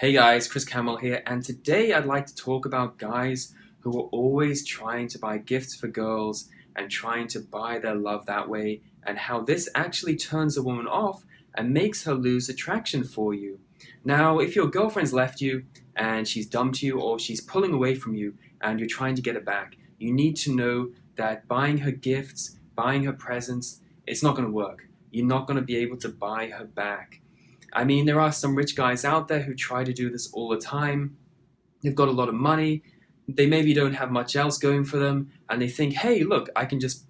Hey guys, Chris Canwell here, and today I'd like to talk about guys who are always trying to buy gifts for girls and trying to buy their love that way, and how this actually turns a woman off and makes her lose attraction for you. Now, if your girlfriend's left you and she's dumped you or she's pulling away from you and you're trying to get her back, you need to know that buying her gifts, buying her presents, it's not going to work. You're not going to be able to buy her back. I mean, there are some rich guys out there who try to do this all the time. They've got a lot of money. They maybe don't have much else going for them. And they think, hey, look, I can just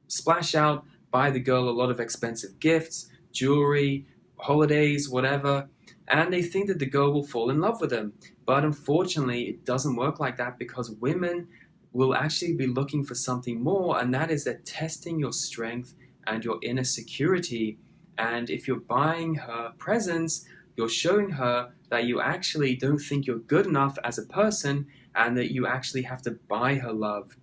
splash out, buy the girl a lot of expensive gifts, jewelry, holidays, whatever. And they think that the girl will fall in love with them. But unfortunately, it doesn't work like that, because women will actually be looking for something more. And that is they're testing your strength and your inner security. And if you're buying her presents, you're showing her that you actually don't think you're good enough as a person and that you actually have to buy her love.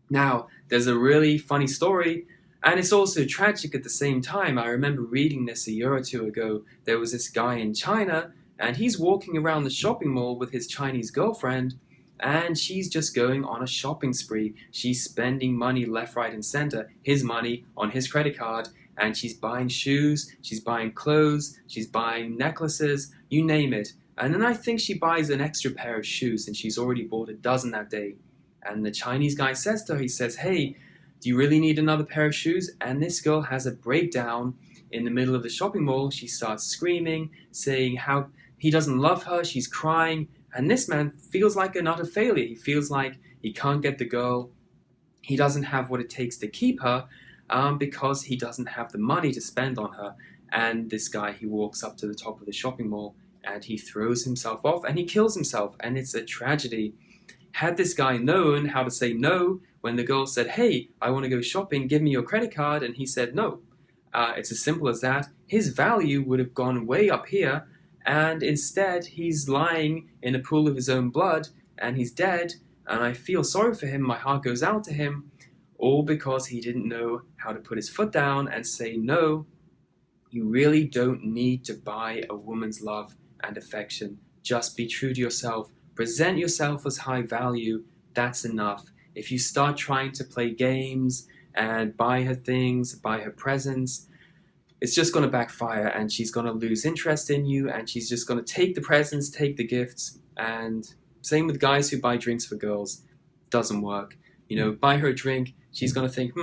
Now, there's a really funny story, and it's also tragic at the same time. I remember reading this a year or two ago. There was this guy in China, and he's walking around the shopping mall with his Chinese girlfriend, and she's just going on a shopping spree. She's spending money left, right, and center, his money on his credit card. And she's buying shoes, she's buying clothes, she's buying necklaces, you name it. And then I think she buys an extra pair of shoes, and she's already bought a dozen that day. And the Chinese guy says to her, he says, hey, do you really need another pair of shoes? And this girl has a breakdown in the middle of the shopping mall. She starts screaming, saying how he doesn't love her, she's crying. And this man feels like an utter failure. He feels like he can't get the girl. He doesn't have what it takes to keep her. Because he doesn't have the money to spend on her. And this guy, he walks up to the top of the shopping mall and he throws himself off and he kills himself, and it's a tragedy. Had this guy known how to say no when the girl said, hey, I want to go shopping, give me your credit card, and he said no, it's as simple as that, his value would have gone way up here, and instead he's lying in a pool of his own blood and he's dead, and I feel sorry for him, my heart goes out to him. All because he didn't know how to put his foot down and say no. You really don't need to buy a woman's love and affection. Just be true to yourself. Present yourself as high value. That's enough. If you start trying to play games and buy her things, buy her presents, it's just going to backfire, and she's going to lose interest in you, and she's just going to take the presents, take the gifts. And same with guys who buy drinks for girls. Doesn't work. You know, buy her a drink, she's going to think,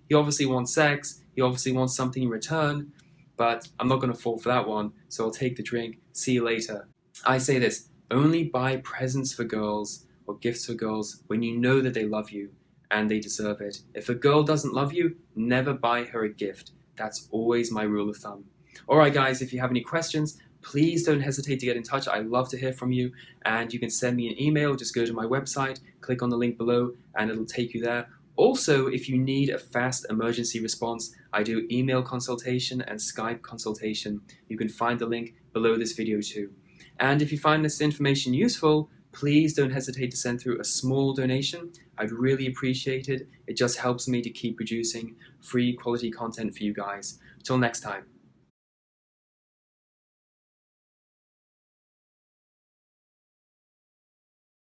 he obviously wants sex, he obviously wants something in return, but I'm not going to fall for that one, so I'll take the drink, see you later. I say this, only buy presents for girls or gifts for girls when you know that they love you and they deserve it. If a girl doesn't love you, never buy her a gift. That's always my rule of thumb. Alright guys, if you have any questions, please don't hesitate to get in touch. I love to hear from you, and you can send me an email. Just go to my website, click on the link below, and it'll take you there. Also, if you need a fast emergency response, I do email consultation and Skype consultation. You can find the link below this video too. And if you find this information useful, please don't hesitate to send through a small donation. I'd really appreciate it. It just helps me to keep producing free quality content for you guys. Till next time.